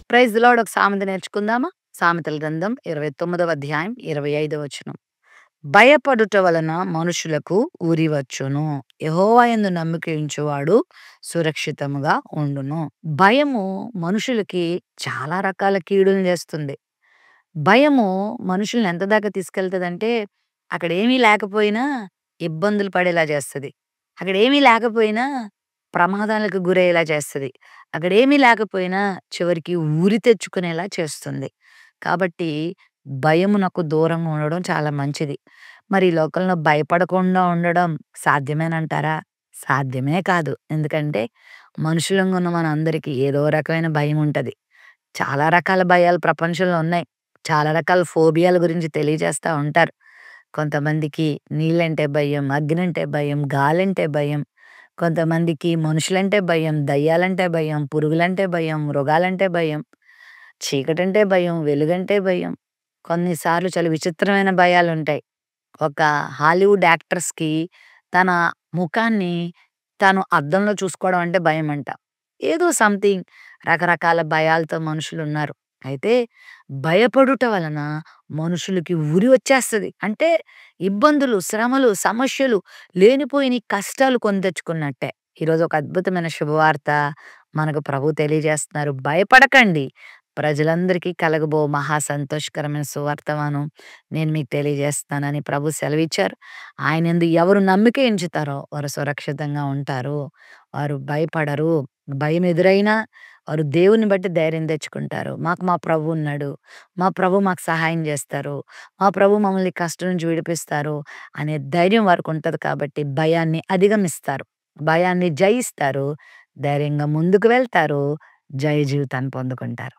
Praise the lord. ఒక సామెత నేర్చుకుందామా? సామెతల గ్రంథం 29వ అధ్యాయం 25వ వచనం. భయపడుట వలన మనుషులకు ఉరి వచ్చును. యెహోవా యందు నమ్మిక ఉంచువాడు సురక్షితముగా ఉండును. భయము మనుషులకి చాలా రకాల కీడులను చేస్తుంది. భయము మనుషుల్ని ఎంత దాకా తీసుకెళ్తదంటే, అక్కడేమీ లేకపోయినా ఇబ్బందులు పడేలా చేస్తది. అక్కడేమీ లేకపోయినా ప్రమాదాలకు గురయ్యేలా చేస్తది. అక్కడేమీ లేకపోయినా చివరికి ఉరి తెచ్చుకునేలా చేస్తుంది. కాబట్టి భయమునకు దూరంగా ఉండడం చాలా మంచిది. మరి ఈ లోకంలో భయపడకుండా ఉండడం సాధ్యమేనంటారా? సాధ్యమే కాదు. ఎందుకంటే మనుషులంగా ఉన్న మనందరికీ ఏదో రకమైన భయముంటది. చాలా రకాల భయాలు ప్రపంచంలో ఉన్నాయి. చాలా రకాల ఫోబియాల గురించి తెలియజేస్తా ఉంటారు. కొంతమందికి నీళ్ళంటే భయం, అగ్నంటే భయం, గాలంటే భయం. కొంతమందికి మనుషులంటే భయం, దయ్యాలంటే భయం, పురుగులంటే భయం, మృగాలంటే భయం, చీకటంటే భయం, వెలుగంటే భయం. కొన్నిసార్లు చాలా విచిత్రమైన భయాలుంటాయి. ఒక హాలీవుడ్ యాక్ట్రెస్‌కి తన ముఖాన్ని తను అద్దంలో చూసుకోవడం అంటే భయమంట. ఏదో సంథింగ్ రకరకాల భయాలతో మనుషులున్నారు. అయితే భయపడుట వలన మనుషులకి ఉరి వచ్చేస్తది. అంటే ఇబ్బందులు, శ్రమలు, సమస్యలు, లేనిపోని కష్టాలు కొని తెచ్చుకున్నట్టే. ఈరోజు ఒక అద్భుతమైన శుభవార్త మనకు ప్రభు తెలియజేస్తున్నారు. భయపడకండి. ప్రజలందరికీ కలగబో మహా సంతోషకరమైన సువర్తమానం నేను మీకు తెలియజేస్తానని ప్రభు సెలవిచ్చారు. ఆయనందు ఎవరు నమ్మిక ఉంచుతారో వారు సురక్షితంగా ఉంటారు. వారు భయపడరు. భయం ఎదురైనా వారు దేవుని బట్టి ధైర్యం తెచ్చుకుంటారు. మాకు మా ప్రభు ఉన్నాడు. మా ప్రభు మాకు సహాయం చేస్తారు. మా ప్రభు మమ్మల్ని కష్టం నుంచి విడిపిస్తారు అనే ధైర్యం వారికుంటది కాబట్టి భయాన్ని అధిగమిస్తారు. భయాన్ని జయిస్తారు. ధైర్యంగా ముందుకు వెళ్తారు. జయ జీవితాన్ని పొందుకుంటారు.